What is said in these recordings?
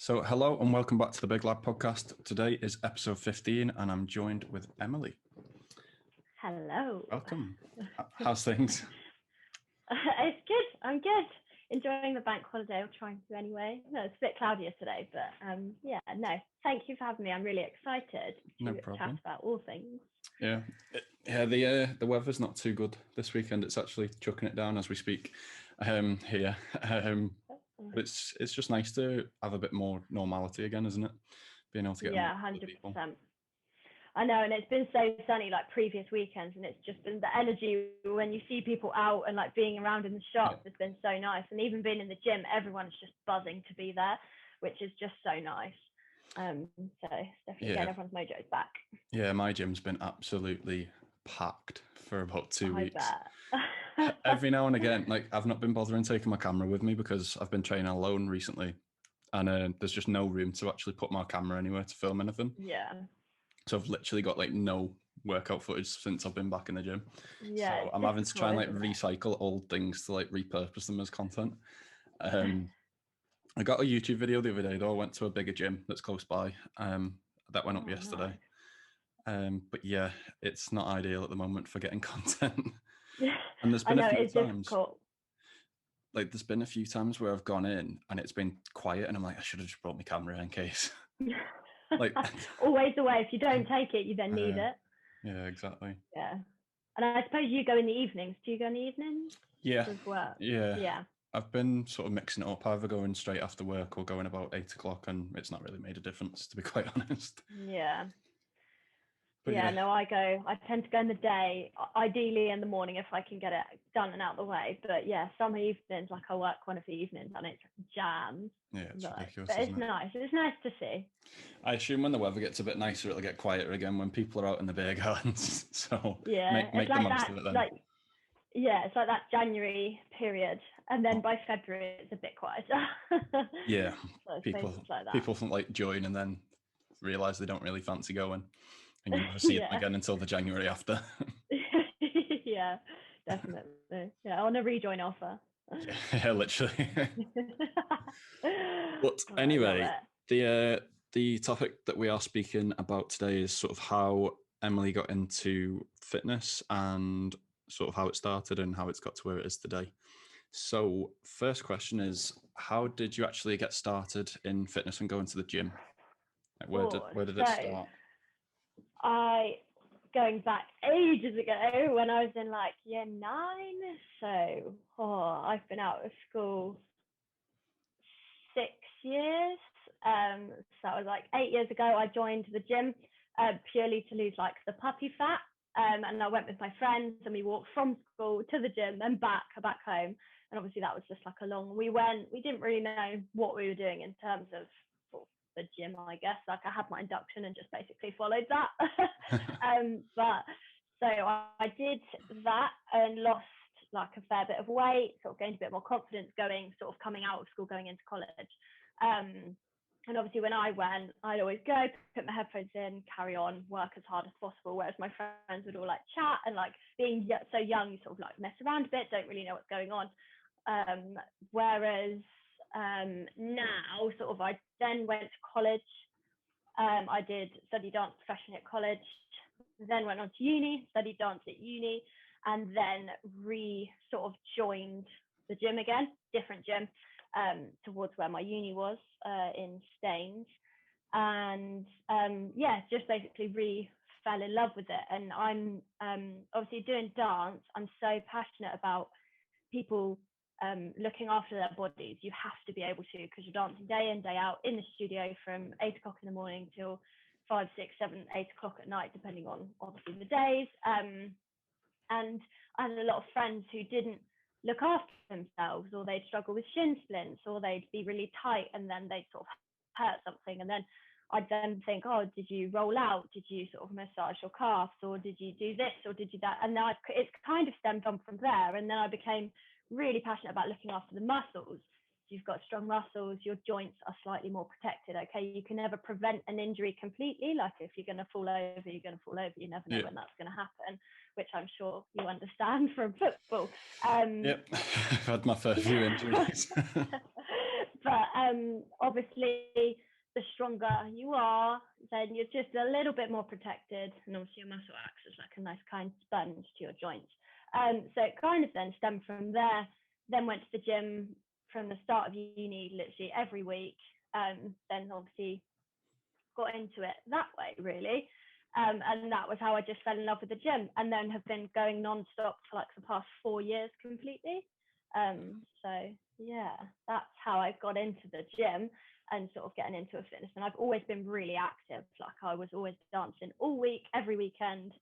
So, hello and welcome back to the Big Lab podcast. Today is episode 15 and I'm joined with Emily. Hello. Welcome. How's things? It's good. I'm good. Enjoying the bank holiday, or trying to anyway. No, it's a bit cloudier today, but thank you for having me. I'm really excited No to problem. chat about all things. Yeah. The weather's not too good this weekend. It's actually chucking it down as we speak here. But it's just nice to have a bit more normality again, isn't it? Being able to get 100%. I know, and it's been so sunny like previous weekends, and it's just been the energy when you see people out and like being around in the shops has been so nice. And even being in the gym, everyone's just buzzing to be there, which is just so nice. So it's definitely getting everyone's mojo's back. Yeah, my gym's been absolutely packed for about 2 weeks. Bet. Every now and again, like I've not been bothering taking my camera with me because I've been training alone recently, and there's just no room to actually put my camera anywhere to film anything. Yeah. So I've literally got like no workout footage since I've been back in the gym. Yeah. So I'm having to try and like recycle old things to like repurpose them as content. I got a YouTube video the other day though. I went to a bigger gym that's close by. That went up yesterday. Nice. But yeah, it's not ideal at the moment for getting content. And there's been a few times. Difficult. Like there's been a few times where I've gone in and it's been quiet, and I'm like, I should have just brought my camera in case. Like always the way. If you don't take it, you then need it. Yeah, exactly. Yeah. And I suppose you go in the evenings. Do you go in the evenings? Yeah. With work? Yeah. I've been sort of mixing it up, either going straight after work or going about 8 o'clock, and it's not really made a difference, to be quite honest. Yeah. But no, I tend to go in the day, ideally in the morning if I can get it done and out the way. But yeah, some evenings, like I work one of the evenings and it's jammed. Yeah, it's ridiculous. But it's nice. It's nice to see. I assume when the weather gets a bit nicer, it'll get quieter again when people are out in the beer gardens. So yeah, make the most of it then. It's like that January period, and then by February it's a bit quieter. Yeah, so people like join and then realise they don't really fancy going, and you never see them again until the January after. Yeah, definitely. Yeah, on a rejoin offer. Yeah, literally. But anyway, the topic that we are speaking about today is sort of how Emily got into fitness and sort of how it started and how it's got to where it is today. So first question is, how did you actually get started in fitness and go into the gym? Like where did it start? Going back ages ago when I was in like year 9. So I've been out of school 6 years. So I was like 8 years ago, I joined the gym purely to lose like the puppy fat. And I went with my friends and we walked from school to the gym and back home. And obviously that was just like we didn't really know what we were doing in terms of the gym, I guess. Like I had my induction and just basically followed that. But so I did that and lost like a fair bit of weight, sort of gained a bit more confidence coming out of school, going into college. And obviously when I went, I'd always go, put my headphones in, carry on, work as hard as possible. Whereas my friends would all like chat, and like being so young, you sort of like mess around a bit, don't really know what's going on. Whereas now sort of I then went to college. I did study dance professionally at college, then went on to uni, studied dance at uni, and then sort of joined the gym again, different gym. Towards where my uni was in Staines, and just basically fell in love with it. And I'm obviously doing dance. I'm so passionate about people looking after their bodies. You have to be able to, because you're dancing day in, day out in the studio from 8 o'clock in the morning till 5, 6, 7, 8 o'clock at night, depending on obviously the days. And I had a lot of friends who didn't look after themselves, or they'd struggle with shin splints, or they'd be really tight and then they'd sort of hurt something, and then I'd then think, did you roll out, did you sort of massage your calves, or did you do this, or did you that? And then it's kind of stemmed on from there, and then I became really passionate about looking after the muscles. You've got strong muscles, your joints are slightly more protected. Okay, you can never prevent an injury completely. Like if you're going to fall over, you're going to fall over. You never know when that's going to happen, which I'm sure you understand from football. Yep, I've had my fair few injuries. But obviously, the stronger you are, then you're just a little bit more protected, and obviously your muscle acts as like a nice kind sponge to your joints. So it kind of then stemmed from there. Then went to the gym from the start of uni, literally every week. Then obviously got into it that way, really. And that was how I just fell in love with the gym, and then have been going non-stop for like the past 4 years completely. So yeah, that's how I got into the gym and sort of getting into a fitness. And I've always been really active. Like I was always dancing all week, every weekend,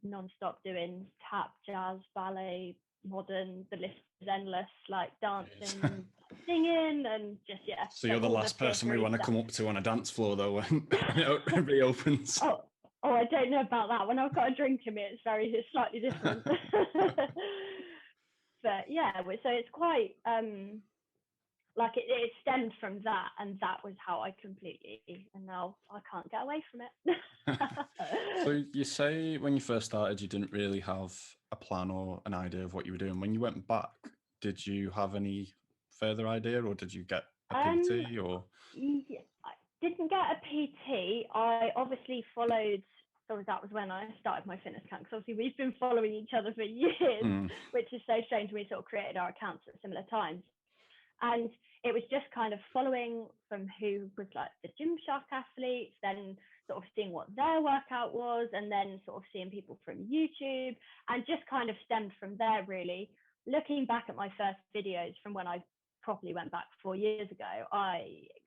non-stop, doing tap, jazz, ballet, modern. The list is endless. Like dancing, singing, and just So you're the last person we want to come up to on a dance floor, though, when it reopens. Oh, I don't know about that. When I've got a drink in me, it's slightly different. But yeah, so it's quite like it stemmed from that, and that was how I completely, and now I can't get away from it. So you say when you first started, you didn't really have a plan or an idea of what you were doing. When you went back, did you have any further idea, or did you get a PT? Or I didn't get a PT. I obviously followed. So that was when I started my fitness account, because obviously we've been following each other for years, which is so strange. We sort of created our accounts at similar times. And it was just kind of following from who was like the Gymshark athletes, then sort of seeing what their workout was, and then sort of seeing people from YouTube, and just kind of stemmed from there, really. Looking back at my first videos from when I properly went back 4 years ago,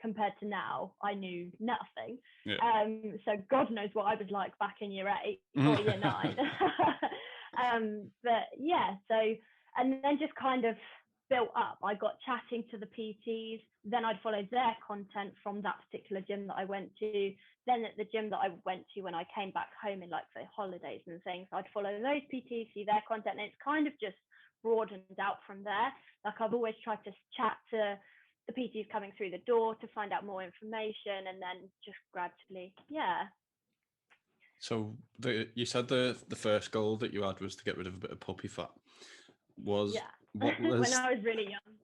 compared to now, I knew nothing. Yeah. So God knows what I was like back in year 8 or year 9. But yeah, so, and then just kind of built up. I got chatting to the PTs, then I'd follow their content from that particular gym that I went to. Then at the gym that I went to when I came back home in like the holidays and things, I'd follow those PTs, see their content, and it's kind of just broadened out from there. Like I've always tried to chat to the PTs coming through the door to find out more information, and then just gradually, yeah. So you said the first goal that you had was to get rid of a bit of puppy fat. Was what was when I was really young.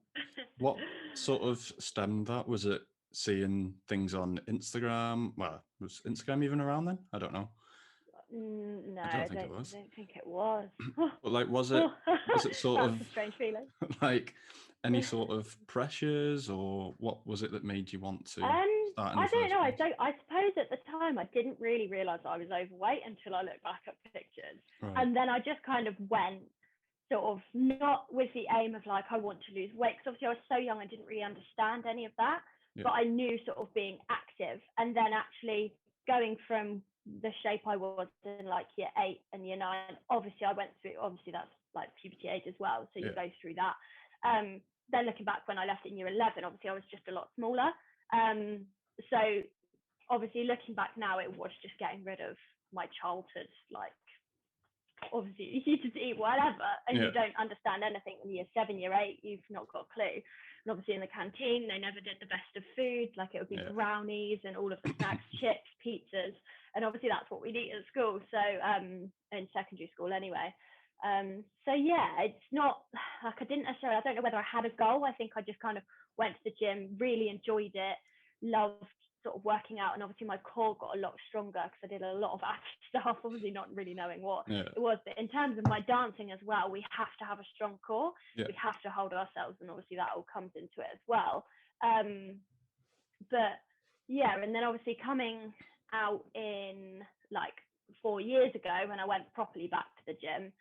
What sort of stemmed that? Was it seeing things on Instagram? Well, was Instagram even around then? I don't know. No, I don't think it was. I don't think it was. But like, was it sort That's of a strange feeling. like any sort of pressures, or what was it that made you want to start in the I don't know. place? I suppose at the time I didn't really realise I was overweight until I looked back at pictures. Right. And then I just kind of went sort of not with the aim of like I want to lose weight, because obviously I was so young, I didn't really understand any of that. Yeah. But I knew sort of being active, and then actually going from the shape I was in like year 8 and year 9. Obviously I went through, obviously that's like puberty age as well, so you go through that. Then looking back when I left in year 11, obviously I was just a lot smaller. So obviously looking back now, it was just getting rid of my childhood, like obviously you just eat whatever, and you don't understand anything. In year 7, year 8, you've not got a clue. And obviously in the canteen, they never did the best of food. Like it would be brownies and all of the snacks, chips, pizzas, and obviously that's what we'd eat at school. So in secondary school anyway. So yeah, it's not like I don't know whether I had a goal. I think I just kind of went to the gym, really enjoyed it, loved sort of working out, and obviously my core got a lot stronger because I did a lot of stuff, obviously not really knowing what it was. But in terms of my dancing as well, we have to have a strong core. We have to hold ourselves, and obviously that all comes into it as well. But yeah, and then obviously coming out in like 4 years ago when I went properly back to the gym,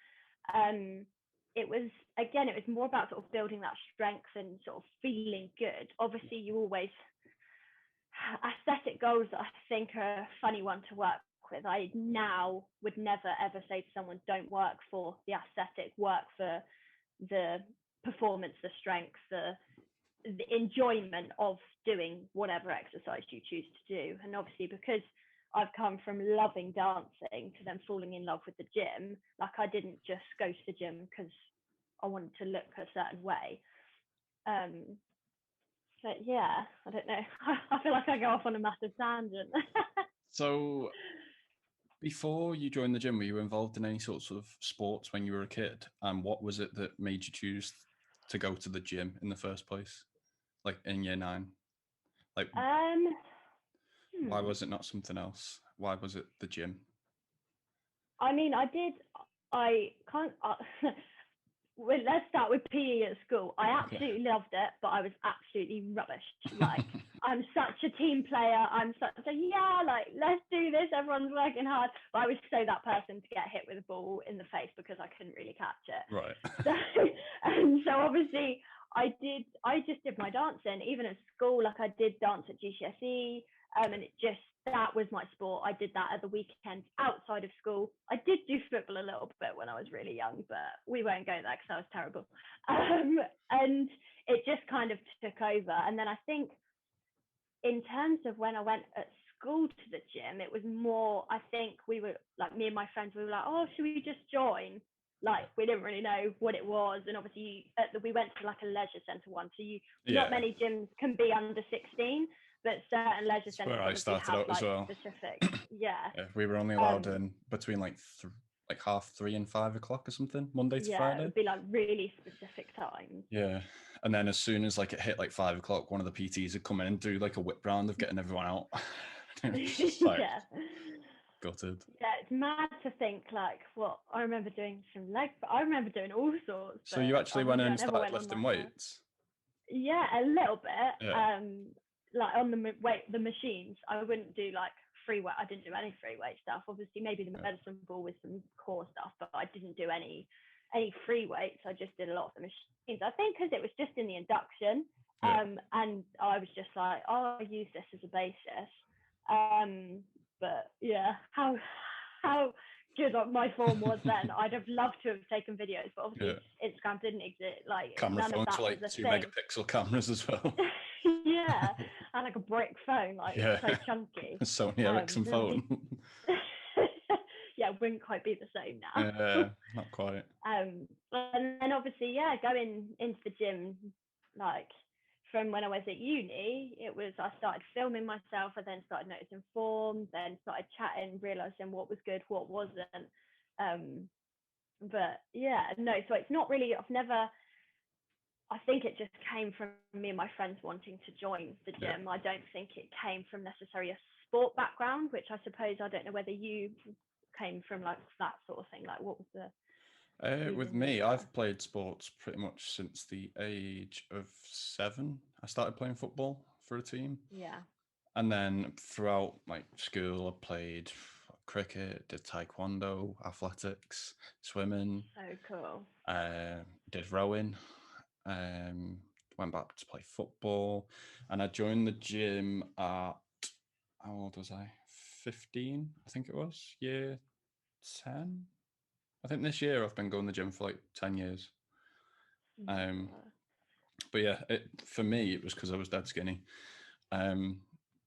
it was more about sort of building that strength and sort of feeling good. Obviously you always, aesthetic goals I think are a funny one to work with. I now would never ever say to someone, don't work for the aesthetic, work for the performance, the strength, the enjoyment of doing whatever exercise you choose to do. And obviously because I've come from loving dancing to then falling in love with the gym, like I didn't just go to the gym because I wanted to look a certain way. But yeah, I don't know. I feel like I go off on a massive tangent. So before you joined the gym, were you involved in any sorts of sports when you were a kid? And what was it that made you choose to go to the gym in the first place? like in year 9? Like, why was it not something else? Why was it the gym? I mean, I can't. Well, let's start with PE at school. I absolutely loved it, but I was absolutely rubbish. Like, I'm such a team player. I'm such a, yeah, like, let's do this. Everyone's working hard. But I was so that person to get hit with a ball in the face because I couldn't really catch it. Right. So obviously I just did my dancing, even at school. Like, I did dance at GCSE, and that was my sport. I did that at the weekend outside of school. I did do football a little bit when I was really young, but we won't go there because I was terrible. And it just kind of took over. And then I think in terms of when I went at school to the gym, it was more, I think we were like, me and my friends, we were like, oh, should we just join? Like, we didn't really know what it was. And obviously we went to like a leisure centre one. So not many gyms can be under 16, but certain leisure centres where I started out as well. Specific. Yeah. We were only allowed in between like 3:30 and 5 o'clock or something, Monday to Friday. It would be like really specific times. Yeah. And then as soon as like it hit like 5 o'clock, one of the PTs would come in and do like a whip round of getting everyone out. Like, gutted. Yeah, it's mad to think like what I remember doing some legs, but I remember doing all sorts. So you actually went in and started lifting weights? Yeah, a little bit. Yeah. Like on the machines, I wouldn't do like free weight. I didn't do any free weight stuff. Obviously, maybe the medicine ball with some core stuff, but I didn't do any free weights. I just did a lot of the machines. I think because it was just in the induction, and I was just like, oh, I'll use this as a basis. But yeah, how good my form was then. I'd have loved to have taken videos, but obviously Instagram didn't exist. Like, camera phones were like 2 megapixel cameras as well. Yeah, and like a brick phone, like so chunky. A Sony Ericsson phone. Yeah, it wouldn't quite be the same now. Not quite. And then obviously, going into the gym, like from when I was at uni, I started filming myself. I then started noticing form, then started chatting, realizing what was good, what wasn't. But yeah, no, so it's not really, I think it just came from me and my friends wanting to join the gym. I don't think it came from necessarily a sport background, which I suppose, I don't know whether you came from like that sort of thing. Like, what was the... With me, I've played sports pretty much since the age of 7. I started playing football for a team. Yeah. And then throughout like school, I played cricket, did taekwondo, athletics, swimming. So cool. Did rowing. Went back to play football, and I joined the gym at, how old was I? 15, I think it was, year 10. I think this year I've been going to the gym for like 10 years. But yeah, for me, it was because I was dead skinny,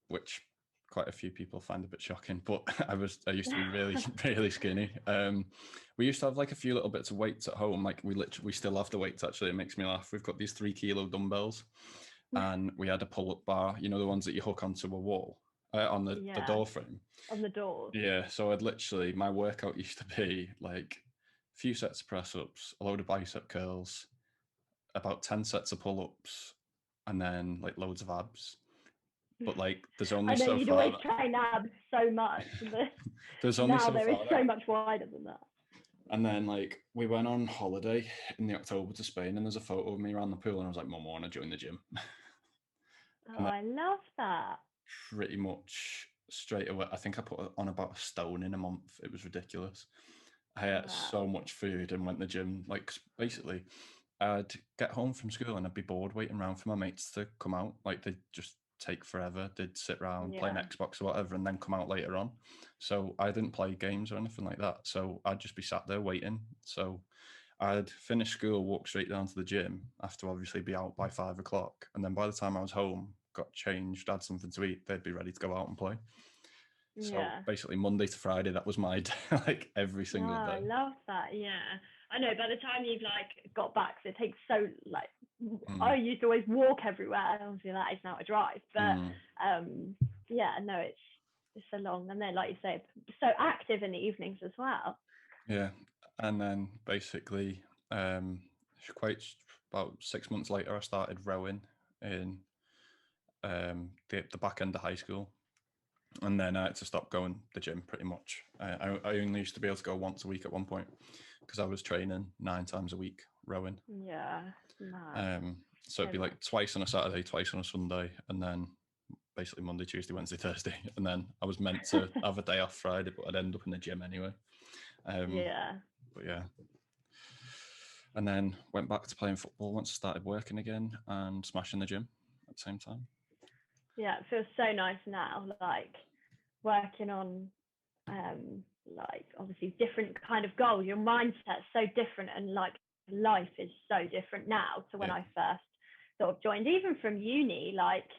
which quite a few people find a bit shocking, but I used to be really, really skinny. We used to have like a few little bits of weights at home. Like we still have the weights, actually. It makes me laugh. We've got these 3-kilo dumbbells, and we had a pull-up bar, the ones that you hook onto a wall. On the door frame. On the door. Yeah, so my workout used to be like a few sets of press-ups, a load of bicep curls, about 10 sets of pull-ups, and then like loads of abs. But like, there's only so far. I know you'd always train abs so much. There's only so far. Now there is so much wider than that. And then like, we went on holiday in the October to Spain, and there's a photo of me around the pool, and I was like, Mum, I want to join the gym. Oh, I love that. Pretty much straight away, I think I put on about a stone in a month. It was ridiculous. I ate so much food and went to the gym. Like, basically, I'd get home from school and I'd be bored waiting around for my mates to come out. Like, they'd just take forever. They'd sit around, play an Xbox or whatever, and then come out later on. So I didn't play games or anything like that. So I'd just be sat there waiting. So I'd finish school, walk straight down to the gym after obviously be out by 5 o'clock. And then by the time I was home, got changed, had something to eat, they'd be ready to go out and play. So basically Monday to Friday, that was my day, like every single day. I love that. Yeah, I know, by the time you've like got back, so it takes so like I used to always walk everywhere, and obviously that is now a drive, but it's so long. And then, like you say, so active in the evenings as well. Yeah. And then basically about 6 months later, I started rowing in the back end of high school, and then I had to stop going to the gym pretty much. I only used to be able to go once a week at one point because I was training 9 times a week rowing. Yeah. Mad. So it'd be like twice on a Saturday, twice on a Sunday, and then basically Monday, Tuesday, Wednesday, Thursday. And then I was meant to have a day off Friday, but I'd end up in the gym anyway. Yeah. But yeah. And then went back to playing football once I started working again and smashing the gym at the same time. Yeah, it feels so nice now, like working on like obviously different kind of goals. Your mindset's so different, and like life is so different now to when I first sort of joined. Even from uni, like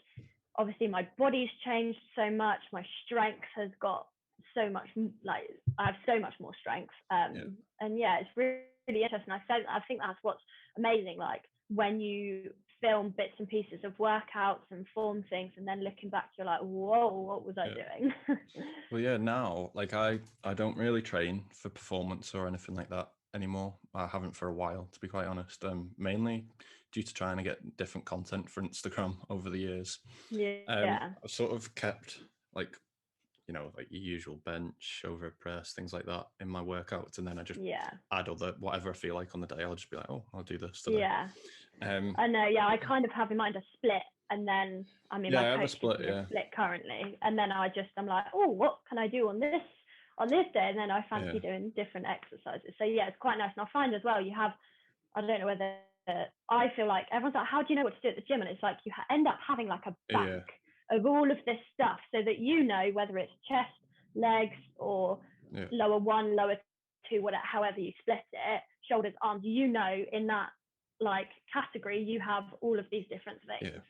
obviously my body's changed so much, my strength has got so much, like I have so much more strength. And yeah, it's really, really interesting. I think that's what's amazing, like when you film bits and pieces of workouts and form things, and then looking back you're like, whoa, what was I doing? Well, yeah, now like I don't really train for performance or anything like that anymore. I haven't for a while, to be quite honest. Mainly due to trying to get different content for Instagram over the years. I've sort of kept like, you know, like your usual bench, overhead press, things like that in my workouts, and then I just add other whatever I feel like on the day. I'll just be like, oh, I'll do this today. I know. Yeah, I kind of have in mind a split, and then I mean, my coach is a split currently, and then I'm like, oh, what can I do on this day? And then I fancy doing different exercises. So yeah, it's quite nice. And I find as well, you have, I don't know whether I feel like everyone's like, how do you know what to do at the gym? And it's like you end up having like a bank of all of this stuff, so that you know whether it's chest, legs, or lower 1, lower 2, whatever, however you split it, shoulders, arms, you know, in that like category you have all of these different things,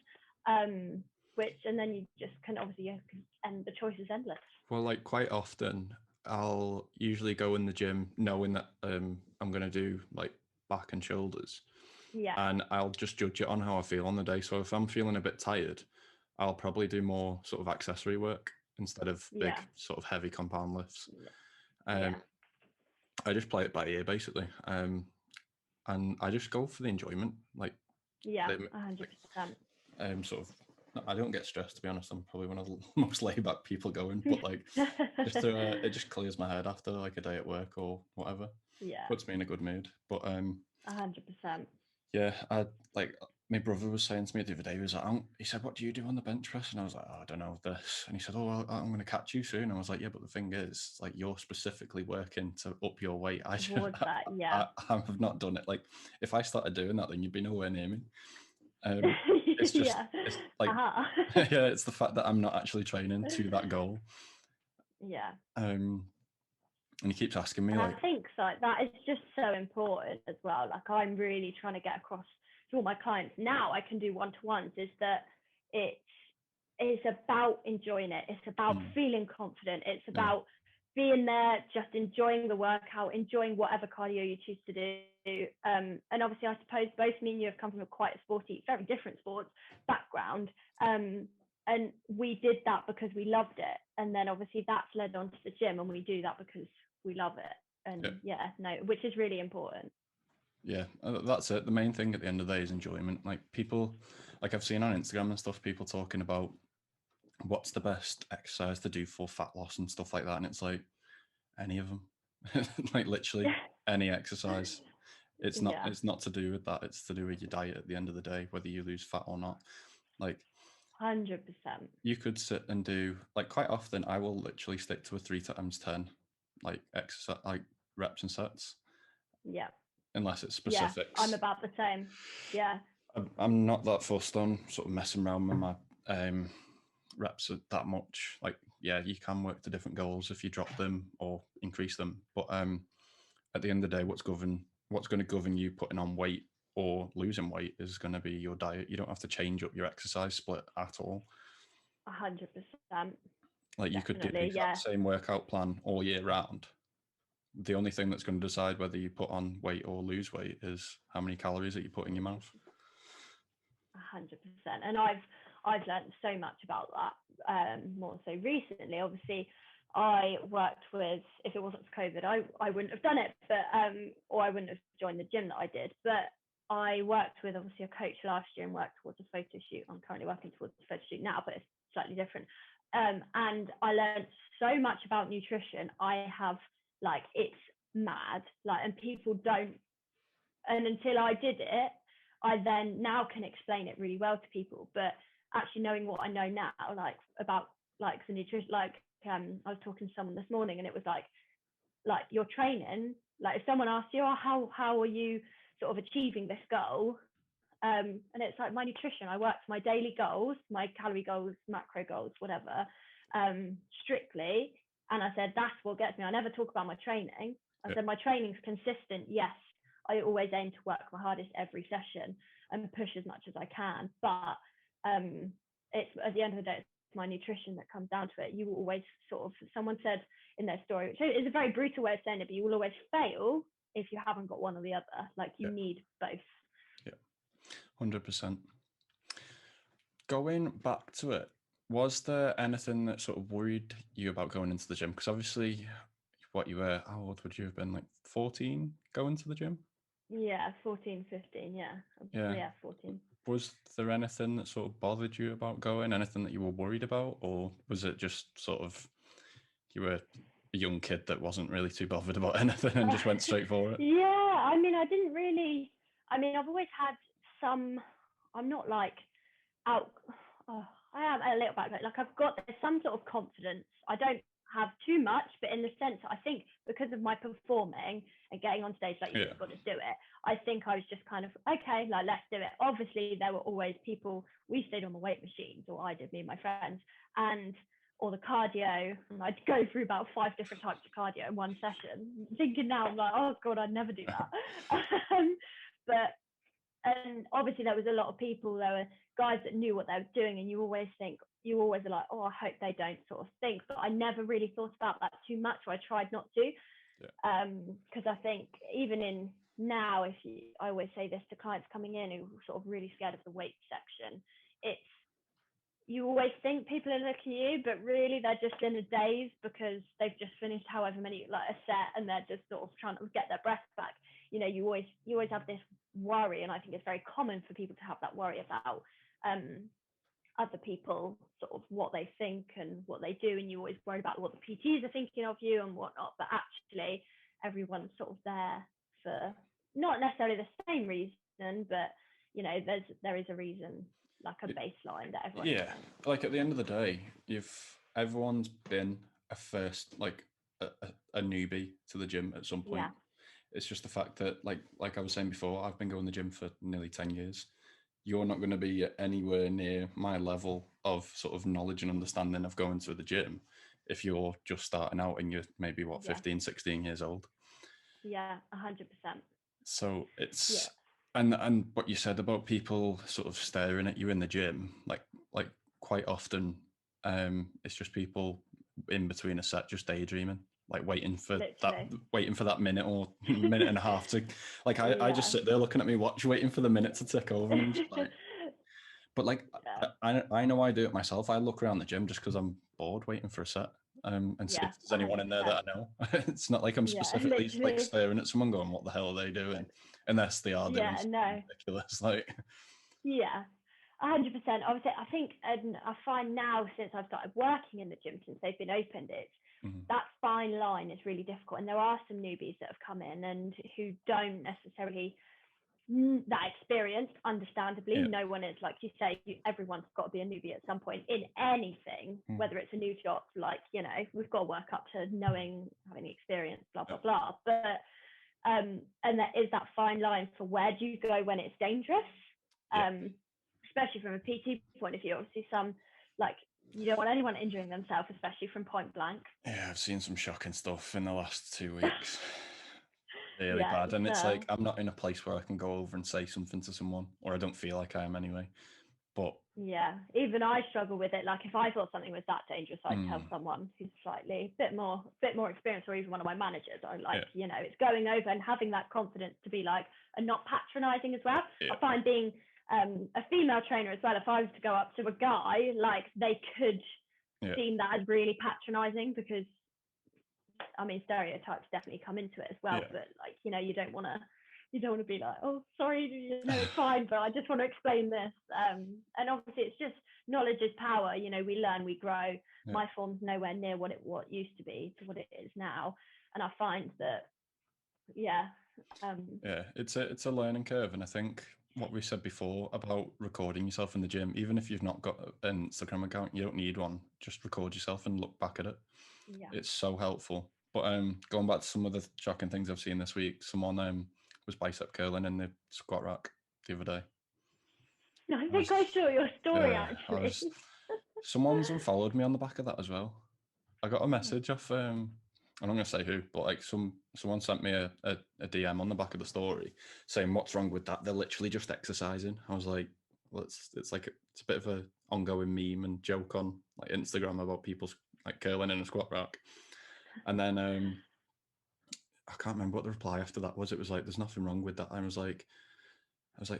which, and then you just can obviously and the choice is endless. Well, like quite often I'll usually go in the gym knowing that I'm going to do like back and shoulders, and I'll just judge it on how I feel on the day. So if I'm feeling a bit tired, I'll probably do more sort of accessory work instead of big sort of heavy compound lifts. I just play it by ear basically, and I just go for the enjoyment. Like 100%. Sort of, I don't get stressed, to be honest. I'm probably one of the most laid back people going, but like just to, it just clears my head after like a day at work or whatever. Puts me in a good mood. But 100%. Yeah, I like, my brother was saying to me the other day, he said, what do you do on the bench press? And I was like, oh, I don't know this. And he said, oh, I'm going to catch you soon. And I was like, yeah, but the thing is, like, you're specifically working to up your weight. I have not done it. Like, if I started doing that, then you'd be nowhere near me. It's just, it's like, it's the fact that I'm not actually training to that goal. And he keeps asking me, like, I think so. That is just so important as well. Like, I'm really trying to get across to all my clients now. I can do one-to-ones. Is that it's about enjoying it. It's about feeling confident. It's about being there, just enjoying the workout, enjoying whatever cardio you choose to do. And obviously, I suppose both me and you have come from a quite sporty, very different sports background. And we did that because we loved it. And then obviously that's led on to the gym, and we do that because we love it. And which is really important. Yeah, that's it. The main thing at the end of the day is enjoyment. Like, people, like I've seen on Instagram and stuff, people talking about what's the best exercise to do for fat loss and stuff like that. And it's like, any of them, like literally any exercise. It's not to do with that. It's to do with your diet at the end of the day, whether you lose fat or not. Like 100%. You could sit and do, like, quite often I will literally stick to a 3x10 like exercise, like reps and sets. Unless it's specifics. I'm about the same. I'm not that fussed on sort of messing around with my reps that much. Like, you can work to different goals if you drop them or increase them, but at the end of the day, what's going to govern you putting on weight or losing weight is going to be your diet. You don't have to change up your exercise split at all. 100%. Like, you could do the exact same workout plan all year round. The only thing that's going to decide whether you put on weight or lose weight is how many calories that you put in your mouth. 100%. And I've learned so much about that, more so recently. Obviously, I worked with, if it wasn't for COVID, I wouldn't have done it, but or I wouldn't have joined the gym that I did. But I worked with obviously a coach last year and worked towards a photo shoot. I'm currently working towards a photo shoot now, but it's slightly different. And I learned so much about nutrition. I have like, it's mad, like, and people don't, and until I did it, I then now can explain it really well to people. But actually knowing what I know now, like about like the nutrition, like I was talking to someone this morning and it was like your training, like if someone asks you, oh, how are you sort of achieving this goal? And it's like my nutrition, I work for my daily goals, my calorie goals, macro goals, whatever, strictly. And I said, that's what gets me. I never talk about my training. I said, my training's consistent. Yes, I always aim to work my hardest every session and push as much as I can. But it's at the end of the day, it's my nutrition that comes down to it. You will always sort of, someone said in their story, which is a very brutal way of saying it, but you will always fail if you haven't got one or the other. Like you need both. Yeah, 100%. Going back to it, was there anything that sort of worried you about going into the gym? Because obviously, how old would you have been? Like 14 going to the gym? Yeah, 14, 15, yeah, 14. Was there anything that sort of bothered you about going? Anything that you were worried about? Or was it just sort of, you were a young kid that wasn't really too bothered about anything and just went straight for it? Yeah, I mean, I've always had some, I'm not like out, I am a little bit, like there's some sort of confidence. I don't have too much, but in the sense, I think because of my performing and getting on stage, like you just got to do it. I think I was just kind of, okay, like let's do it. Obviously, there were always people, we stayed on the weight machines, or I did, me and my friends, or the cardio, and I'd go through about 5 different types of cardio in one session. Thinking now, I'm like, oh God, I'd never do that. And obviously there was a lot of people, there were guys that knew what they were doing, and you always are like, oh, I hope they don't sort of think, but I never really thought about that too much, or I tried not to. Because I think even in now, I always say this to clients coming in who are sort of really scared of the weight section, you always think people are looking at you, but really they're just in a daze because they've just finished however many, like a set, and they're just sort of trying to get their breath back. You know, you always have this worry, and I think it's very common for people to have that worry about other people, sort of what they think and what they do, and you always worry about what the PTs are thinking of you and whatnot. But actually, everyone's sort of there for not necessarily the same reason, but you know, there is a reason, like a baseline that everyone. Yeah, like at the end of the day, everyone's been a first, like a newbie to the gym at some point. Yeah. It's just the fact that, like I was saying before, I've been going to the gym for nearly 10 years. You're not going to be anywhere near my level of sort of knowledge and understanding of going to the gym if you're just starting out and you're maybe 15, 16 years old. Yeah, 100%. So it's and what you said about people sort of staring at you in the gym, like quite often, it's just people in between a set just daydreaming, like waiting for that minute or minute and a half to, like I just sit there looking at my watch, waiting for the minute to tick over, and I'm just like, but like I know I do it myself. I look around the gym just because I'm bored, waiting for a set, and see if there's anyone in there that I know. It's not like I'm specifically like staring at someone going, what the hell are they doing? Unless they are doing something ridiculous, like. Yeah, 100%. Obviously, I think, and I find now since I've started working in the gym, since they've been opened, that fine line is really difficult. And there are some newbies that have come in and who don't necessarily that experienced, understandably. No one is, like you say, everyone's got to be a newbie at some point in anything, whether it's a new job, like, you know, we've got to work up to knowing, having experience, blah blah blah. But and there is that fine line for where do you go when it's dangerous, especially from a PT point of view. Obviously, some, like, you don't want anyone injuring themselves, especially from point blank. Yeah, I've seen some shocking stuff in the last 2 weeks. Really bad. And it's like, I'm not in a place where I can go over and say something to someone, or I don't feel like I am anyway. But yeah, even I struggle with it. Like, if I thought something was that dangerous, I'd tell someone who's slightly a bit more experienced, or even one of my managers. I'm like, you know, it's going over and having that confidence to be like, and not patronizing as well. I find being a female trainer as well, if I was to go up to a guy, like, they could seem that as really patronizing, because I mean, stereotypes definitely come into it as well, but like, you know, you don't want to you don't want to be like, oh, sorry, it's fine, but I just want to explain this. And obviously, it's just knowledge is power. We learn, we grow. Yeah. My form's nowhere near what used to be to what it is now, and I find that, yeah, it's a learning curve, and I think what we said before about recording yourself in the gym, even if you've not got an Instagram account, you don't need one. Just record yourself and look back at it. Yeah. It's so helpful. But going back to some of the shocking things I've seen this week, someone was bicep curling in the squat rack the other day. No, I think I saw your story actually. Someone's unfollowed me on the back of that as well. I got a message off I'm not going to say who, but like someone sent me a DM on the back of the story saying, what's wrong with that? They're literally just exercising. I was like, well, it's like it's a bit of a ongoing meme and joke on like Instagram about people like curling in a squat rack. And then I can't remember what the reply after that was. It was like, there's nothing wrong with that. I was like,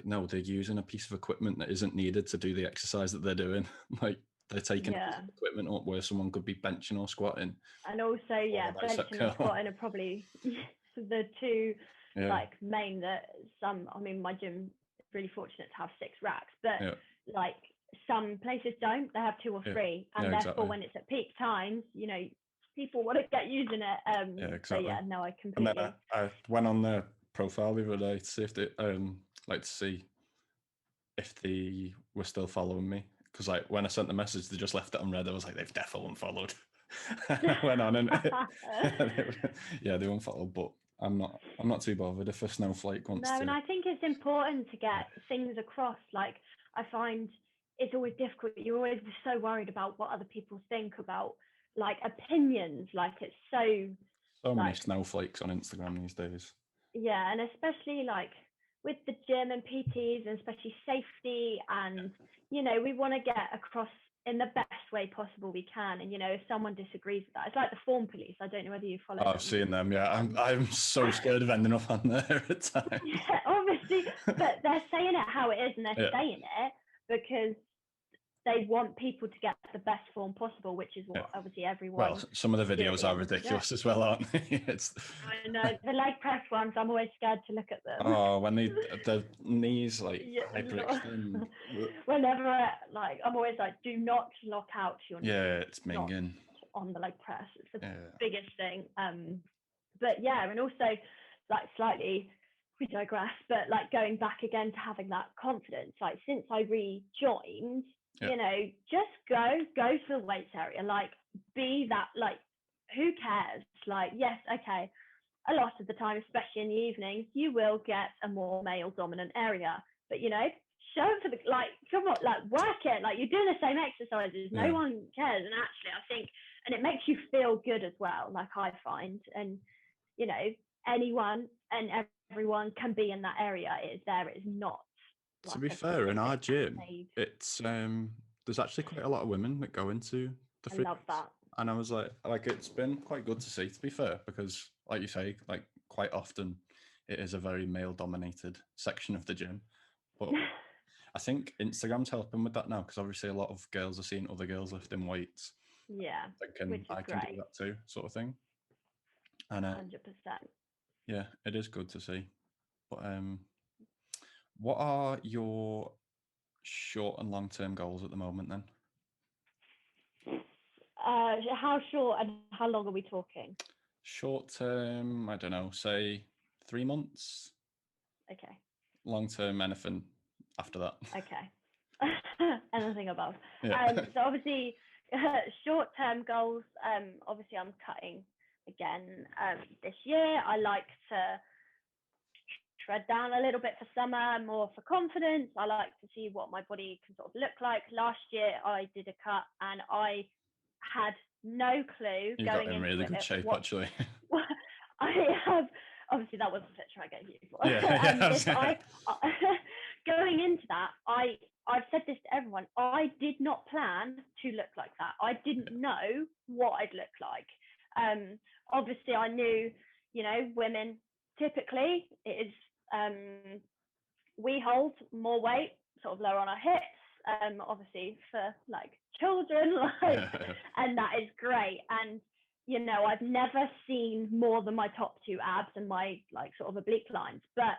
no, they're using a piece of equipment that isn't needed to do the exercise that they're doing. Like, they're taking a piece of equipment up where someone could be benching or squatting. And also, benching and squatting are probably the two like main that my gym is really fortunate to have 6 racks, but like some places don't. They have 2 or 3, and therefore exactly. When it's at peak times, people want to get using it. Exactly. So no, I completely. And then I went on their profile the other day to see if they if they were still following me. Because like when I sent the message, they just left it unread. I was like, they've definitely unfollowed. I went on and they unfollowed. But I'm not too bothered if a snowflake wants to. No, and I think it's important to get things across. Like I find it's always difficult. You're always so worried about what other people think about like opinions. Like it's so many snowflakes on Instagram these days. Yeah, and especially like with the gym and PTs, and especially safety, and we want to get across in the best way possible we can. And if someone disagrees with that, it's like the form police. I don't know whether you follow. I've seen them. Yeah, I'm so scared of ending up on there at times. Yeah, obviously, but they're saying it how it is, and they're saying it because they want people to get the best form possible, which is what obviously everyone. Well, some of the videos are ridiculous as well, aren't they? I know the leg press ones. I'm always scared to look at them. Oh, when the knees hyperextend. Whenever I'm always like, do not lock out your knees. Yeah, it's minging on the leg press. It's the biggest thing. But yeah, and also like slightly. We digress, but like going back again to having that confidence. Like since I rejoined. Just go to the weights area, like be that, like who cares, like yes, okay, a lot of the time, especially in the evenings, you will get a more male dominant area, but show for the, like, come on, like work it, like you're doing the same exercises, no one cares. And actually I think, and it makes you feel good as well, like I find, and anyone and everyone can be in that area. It is not. To be fair, in our gym, it's there's actually quite a lot of women that go into the fitness. I love that. And I was like it's been quite good to see, to be fair, because like you say, like quite often it is a very male-dominated section of the gym. But I think Instagram's helping with that now, because obviously a lot of girls are seeing other girls lifting weights. Yeah, thinking I can do that too, sort of thing. And 100%. Yeah, it is good to see. But what are your short and long-term goals at the moment then? How short and how long are we talking? Short term, I don't know, say 3 months. Okay. Long term, anything after that. Okay. Anything above. Yeah. So obviously, short term goals. Obviously, I'm cutting again this year. I like to tread down a little bit for summer, more for confidence. I like to see what my body can sort of look like. Last year I did a cut and I had no clue. You got in really good shape, actually. I have, obviously that was the picture I gave you. Yeah. Going into that, I've said this to everyone, I did not plan to look like that. I didn't know what I'd look like. Obviously I knew, women typically it is, we hold more weight sort of lower on our hips, obviously for like children, and that is great. And I've never seen more than my top 2 abs and my like sort of oblique lines, but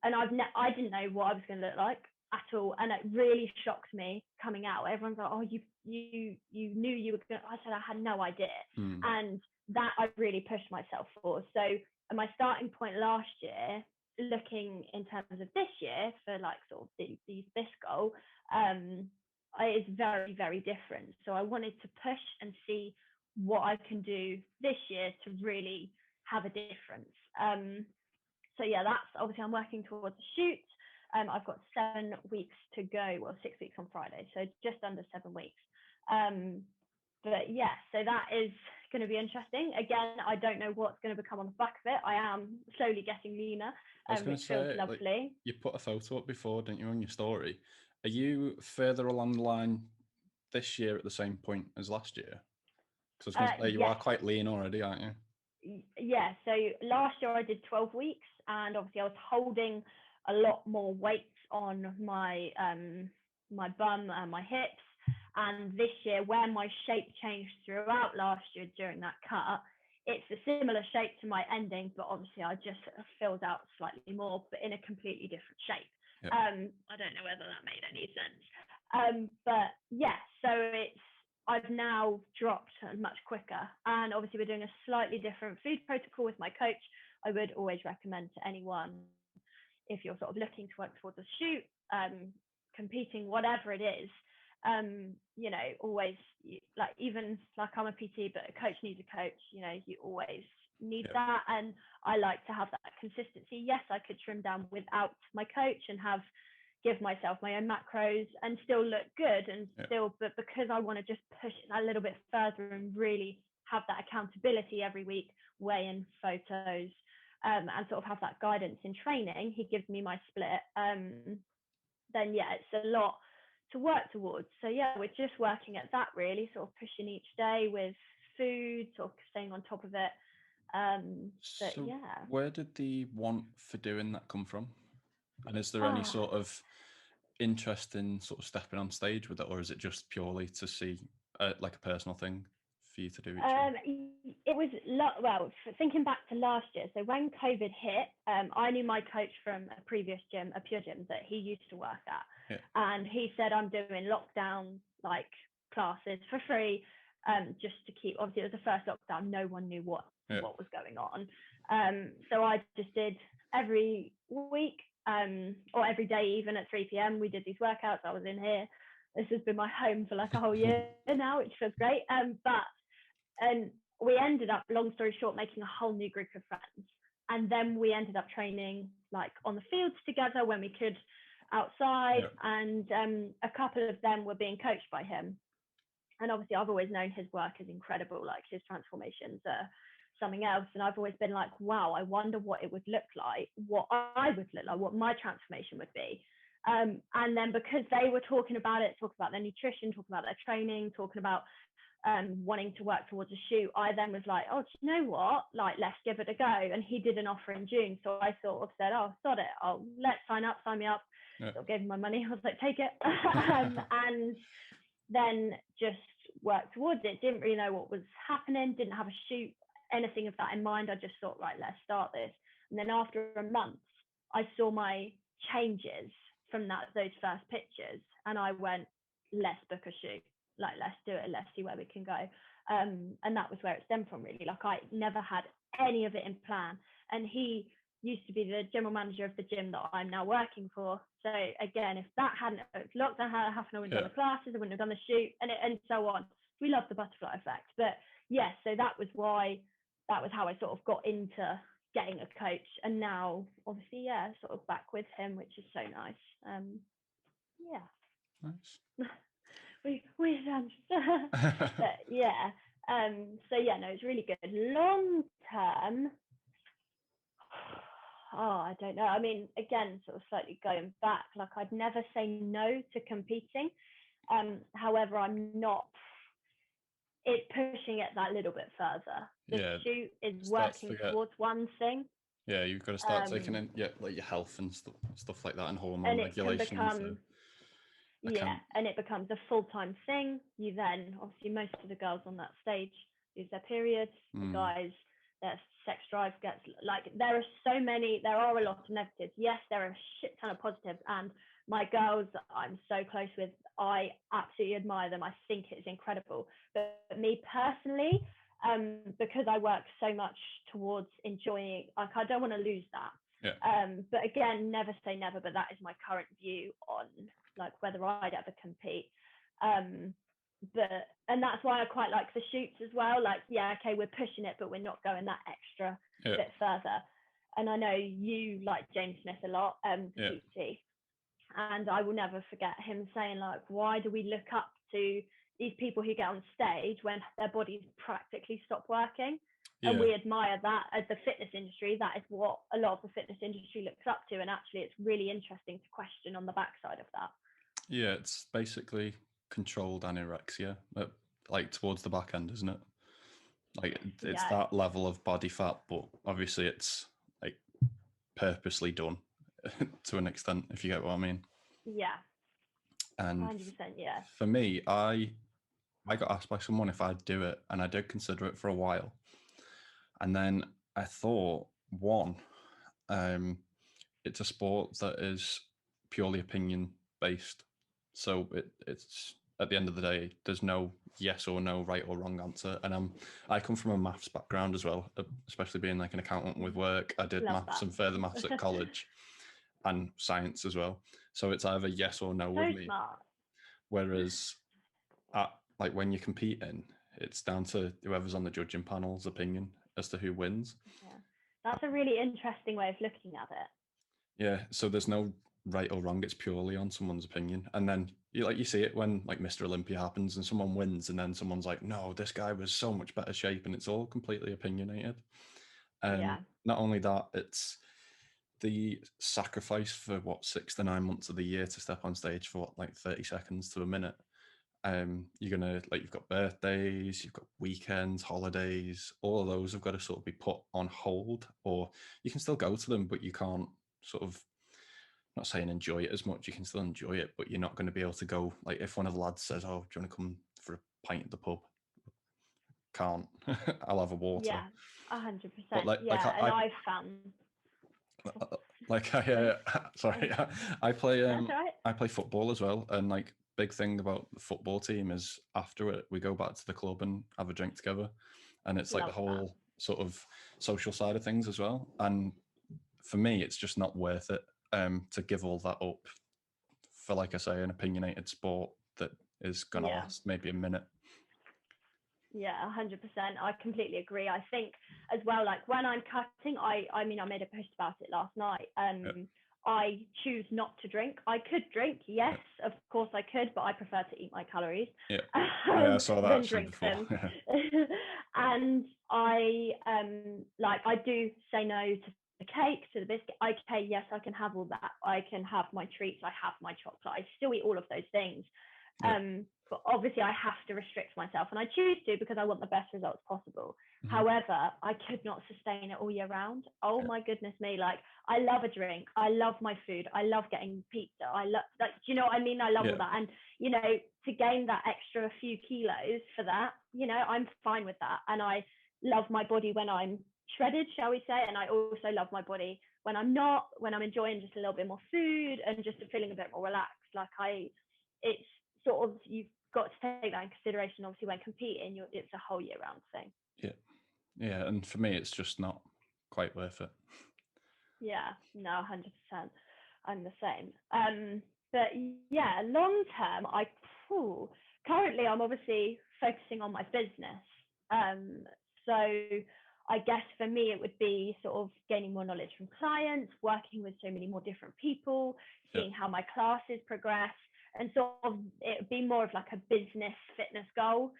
and I didn't know what I was going to look like at all, and it really shocked me coming out. Everyone's like, "Oh, you knew you were going to," I said I had no idea. And that I really pushed myself for. So at my starting point last year, looking in terms of this year for like sort of this goal, is very, very different. So I wanted to push and see what I can do this year to really have a difference. So yeah, that's obviously I'm working towards a shoot. I've got 7 weeks to go, well, 6 weeks on Friday, so just under 7 weeks. But yeah, so that is going to be interesting. Again, I don't know what's going to become on the back of it. I am slowly getting leaner, which feels lovely. Like, you put a photo up before, didn't you, on your story? Are you further along the line this year at the same point as last year? Because I was going to say, you are quite lean already, aren't you? Yeah, so last year I did 12 weeks, and obviously I was holding a lot more weight on my my bum and my hips. And this year, where my shape changed throughout last year during that cut, it's a similar shape to my ending, but obviously I just filled out slightly more, but in a completely different shape. Yep. I don't know whether that made any sense. But yeah, so I've now dropped much quicker, and obviously we're doing a slightly different food protocol with my coach. I would always recommend to anyone, if you're sort of looking to work towards a shoot, competing, whatever it is, you know, always, like, even like I'm a PT, but a coach needs a coach, you know, you always need that. And I like to have that consistency. Yes, I could trim down without my coach and give myself my own macros and still look good and still, but because I want to just push it a little bit further and really have that accountability every week, weigh in photos, and sort of have that guidance in training, he gives me my split, then yeah, it's a lot to work towards. So yeah, we're just working at that, really, sort of pushing each day with food, sort of staying on top of it. But so yeah. Where did the want for doing that come from? And is there any sort of interest in sort of stepping on stage with it, or is it just purely to see like a personal thing for you to do each year? It was, well, thinking back to last year, so when COVID hit, I knew my coach from a previous gym, a Pure Gym that he used to work at, and he said, I'm doing lockdown like classes for free, just to keep, obviously it was the first lockdown, no one knew what was going on, so I just did every week, or every day, even at 3 p.m. we did these workouts. I was in here. This has been my home for like a whole year now, which feels great. And we ended up, long story short, making a whole new group of friends. And then we ended up training like on the fields together when we could, outside. And a couple of them were being coached by him. And obviously I've always known his work is incredible. Like, his transformations are something else. And I've always been like, wow, I wonder what it would look like, what I would look like, what my transformation would be. And then because they were talking about it, talking about their nutrition, talking about their training, talking about wanting to work towards a shoot, I then was like, oh, do you know what? Like, let's give it a go. And he did an offer in June. So I sort of said, oh, sod it. Let's sign me up. So I gave him my money. I was like, take it. And then just worked towards it. Didn't really know what was happening. Didn't have a shoot, anything of that in mind. I just thought, right, let's start this. And then after a month, I saw my changes from those first pictures, and I went, let's book a shoot. Like, let's do it. Let's see where we can go. And that was where it stemmed from, really. Like, I never had any of it in plan. And he used to be the general manager of the gym that I'm now working for. So again, if that hadn't, if lockdown had happened, I wouldn't have done the classes, I wouldn't have done the shoot, and so on. We love the butterfly effect. But yes, so that was how I sort of got into getting a coach. And now, obviously, sort of back with him, which is so nice. Nice. We're done. But yeah. So yeah, no, it's really good. Long term, I don't know. I mean, again, sort of slightly going back, like, I'd never say no to competing. However, I'm not. It's pushing it that little bit further. The shoot is working towards one thing. Yeah, you've got to start taking in like your health and stuff like that, and hormone regulation. And it becomes a full-time thing. You then, obviously, most of the girls on that stage lose their periods. The guys their sex drive gets, like, there are a lot of negatives. Yes, there are a shit ton of positives, and my girls that I'm so close with, I absolutely admire them. I think it's incredible. But me personally, because I work so much towards enjoying, like, I don't want to lose that. Yeah. But again, never say never, but that is my current view on, like, whether I'd ever compete. And that's why I quite like the shoots as well. Like, yeah, okay, we're pushing it, but we're not going that extra bit further. And I know you like James Smith a lot, Petey, and I will never forget him saying, like, why do we look up to these people who get on stage when their bodies practically stop working? And we admire that as the fitness industry. That is what a lot of the fitness industry looks up to. And actually, it's really interesting to question on the backside of that. Yeah, it's basically controlled anorexia, like towards the back end, isn't it? Like, it's that level of body fat, but obviously it's like purposely done to an extent, if you get what I mean. Yeah. And 100%, yeah. For me, I got asked by someone if I'd do it, and I did consider it for a while. And then I thought, one, it's a sport that is purely opinion based. So it's at the end of the day, there's no yes or no, right or wrong answer. And I come from a maths background as well, especially being like an accountant with work. I did maths and further maths at college, and science as well. So it's either yes or no with me. Smart. Whereas like when you're competing, it's down to whoever's on the judging panel's opinion as to who wins. Yeah, that's a really interesting way of looking at it. Yeah, so there's no right or wrong. It's purely on someone's opinion. And then you see it when like Mr. Olympia happens and someone wins, and then someone's like, no, this guy was so much better shape, and it's all completely opinionated. Not only that, it's the sacrifice for 6 to 9 months of the year to step on stage for 30 seconds to a minute. You're gonna, like, you've got birthdays, you've got weekends, holidays, all of those have got to sort of be put on hold, or you can still go to them, but you can't sort of, not saying enjoy it as much, you can still enjoy it, but you're not going to be able to go, like, if one of the lads says, oh, do you want to come for a pint at the pub? Can't. I'll have a water. Yeah, 100%. But I've found, like, I play football as well, and like, big thing about the football team is after it we go back to the club and have a drink together, and it's like the whole sort of social side of things as well. And for me, it's just not worth it to give all that up for, like I say, an opinionated sport that is going to last maybe a minute. Yeah, 100%. I completely agree. I think as well, like when I'm cutting, I mean, I made a post about it last night. I choose not to drink. I could drink, yes, of course I could, but I prefer to eat my calories. Yeah, I saw that than drink them. And I do say no to the cake, to the biscuit. Okay, yes, I can have all that. I can have my treats. I have my chocolate. I still eat all of those things. But obviously I have to restrict myself, and I choose to because I want the best results possible. However, I could not sustain it all year round. Oh my goodness me. Like, I love a drink. I love my food. I love getting pizza. I love, like, do you know what I mean? I love all that. And, you know, to gain that extra few kilos for that, you know, I'm fine with that. And I love my body when I'm shredded, shall we say. And I also love my body when I'm not, when I'm enjoying just a little bit more food and just feeling a bit more relaxed. Like, it's sort of, you've got to take that in consideration. Obviously, when competing, it's a whole year round thing. Yeah, and for me, it's just not quite worth it. Yeah, no, 100%. I'm the same. But yeah, long term, currently I'm obviously focusing on my business. So I guess for me, it would be sort of gaining more knowledge from clients, working with so many more different people, seeing how my classes progress, and sort of it would be more of like a business fitness goal,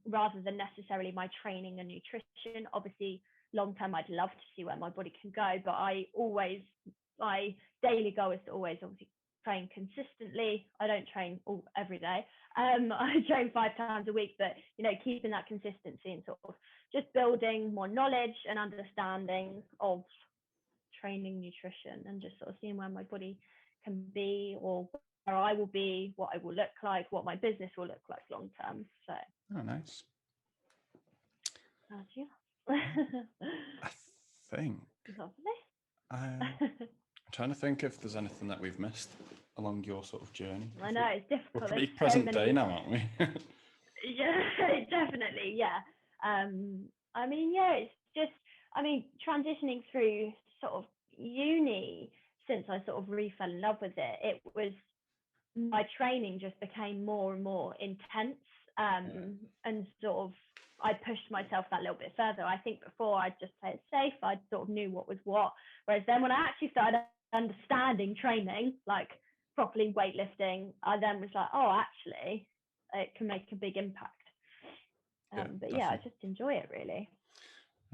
rather than necessarily my training and nutrition. Obviously, long term, I'd love to see where my body can go, but my daily goal is to always obviously train consistently. I don't train every day. I train 5 times a week, but, you know, keeping that consistency and sort of just building more knowledge and understanding of training, nutrition, and just sort of seeing where my body can be, or where I will be, what I will look like, what my business will look like long term. So. Oh, nice. Thank you. I think Lovely. I'm trying to think if there's anything that we've missed along your sort of journey. I know it's We're difficult. pretty There's present so day many. now, aren't we? Yeah, definitely. Yeah. I mean, yeah, it's just, I mean, transitioning through sort of uni since I sort of really fell in love with it, it was my training just became more and more intense. And sort of I pushed myself that little bit further. I think before I'd just play it safe, I sort of knew what was what. Whereas then when I actually started understanding training, like properly weightlifting, I then was like, oh, actually, it can make a big impact. But yeah, I just enjoy it really.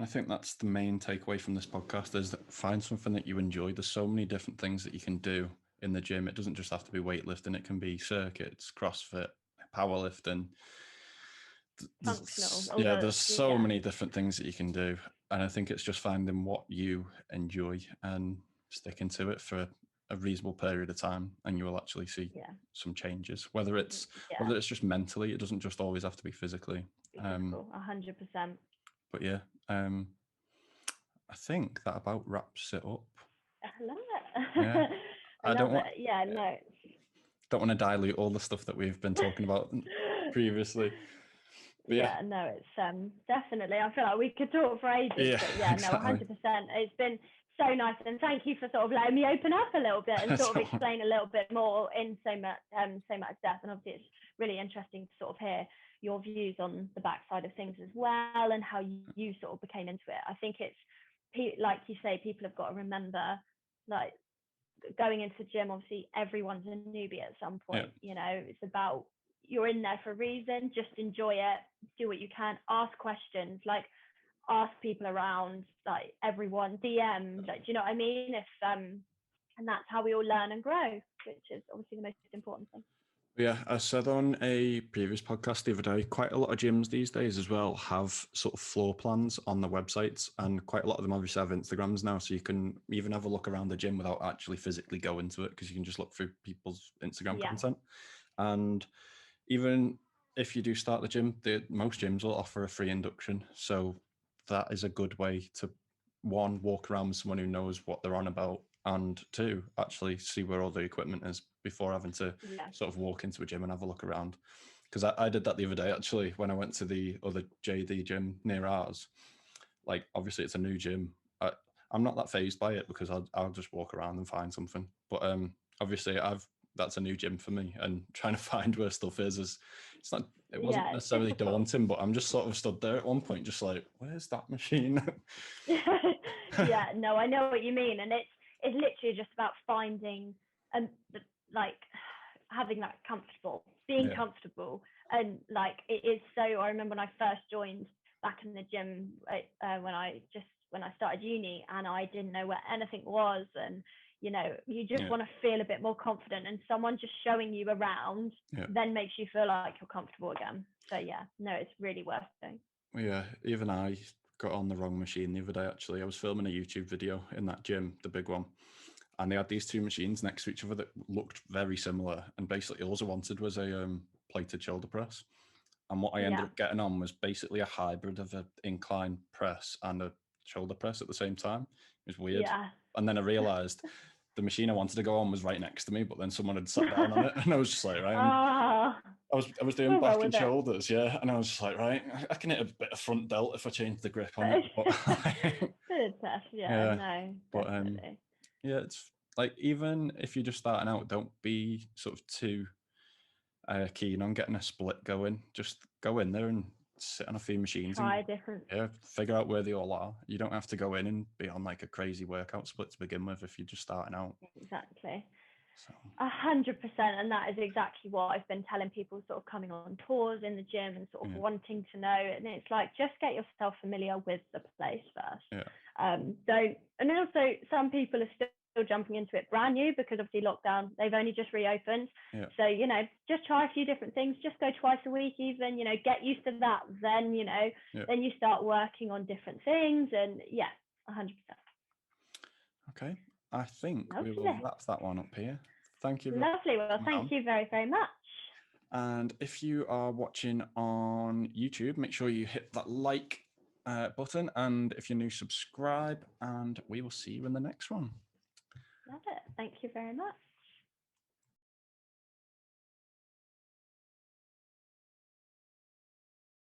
I think that's the main takeaway from this podcast is that find something that you enjoy. There's so many different things that you can do in the gym. It doesn't just have to be weightlifting. It can be circuits, CrossFit, powerlifting. Functional. Yeah, there's so many different things that you can do. And I think it's just finding what you enjoy and sticking to it for a reasonable period of time, and you will actually see some changes. Whether it's just mentally, it doesn't just always have to be physically. 100%. But yeah, I think that about wraps it up. I love it. Yeah. I don't want to dilute all the stuff that we've been talking about previously. But no, it's definitely. I feel like we could talk for ages. But yeah, exactly. No, 100%. It's been so nice, and thank you for sort of letting me open up a little bit and sort of explain a little bit more in so much depth. And obviously, it's really interesting to sort of hear your views on the backside of things as well, and how you sort of became into it. I think it's like you say, people have got to remember, like, going into the gym, obviously everyone's a newbie at some point. You know, it's about, you're in there for a reason. Just enjoy it, do what you can, ask questions, like ask people around, like everyone, DM, like, do you know what I mean? If and that's how we all learn and grow, which is obviously the most important thing. Yeah, I said on a previous podcast the other day, quite a lot of gyms these days as well have sort of floor plans on their websites, and quite a lot of them obviously have Instagrams now, so you can even have a look around the gym without actually physically going to it, because you can just look through people's Instagram content. And even if you do start the gym, most gyms will offer a free induction, so that is a good way to, one, walk around with someone who knows what they're on about, and two, actually see where all the equipment is before having to sort of walk into a gym and have a look around. Because I did that the other day, actually, when I went to the other JD gym near ours. Like, obviously it's a new gym. I'm not that fazed by it, because I'll just walk around and find something. But obviously that's a new gym for me, and trying to find where stuff is it wasn't necessarily daunting, but I'm just sort of stood there at one point just like, where's that machine? Yeah, no, I know what you mean. And it's literally just about finding like having that being comfortable. And like, it is so, I remember when I first joined back in the gym, when I started uni, and I didn't know where anything was, and you know, you just want to feel a bit more confident, and someone just showing you around then makes you feel like you're comfortable again. So yeah, no, it's really worth doing. Yeah, even I got on the wrong machine the other day, actually. I was filming a YouTube video in that gym, the big one, and they had these two machines next to each other that looked very similar, and basically all I wanted was a plated shoulder press. And what I ended up getting on was basically a hybrid of an incline press and a shoulder press at the same time. It was weird. And then I realized the machine I wanted to go on was right next to me, but then someone had sat down on it, and I was just like, right. I was doing back and shoulders, and I was just like, right, I can hit a bit of front delt if I change the grip on it. But, it's like, even if you're just starting out, don't be sort of too keen on getting a split going. Just go in there and sit on a few machines. Try different. Figure out where they all are. You don't have to go in and be on like a crazy workout split to begin with if you're just starting out. Exactly. 100%, and that is exactly what I've been telling people sort of coming on tours in the gym and sort of wanting to know. And it's like, just get yourself familiar with the place first. And also, some people are still jumping into it brand new, because obviously lockdown, they've only just reopened. So, you know, just try a few different things, just go twice a week even, you know, get used to that. Then, you know, then you start working on different things, and 100%. Okay, I think we will wrap that one up here. Thank you. Lovely. Well, thank you very, very much. And if you are watching on YouTube, make sure you hit that like button, and if you're new, subscribe, and we will see you in the next one. Love it. Thank you very much.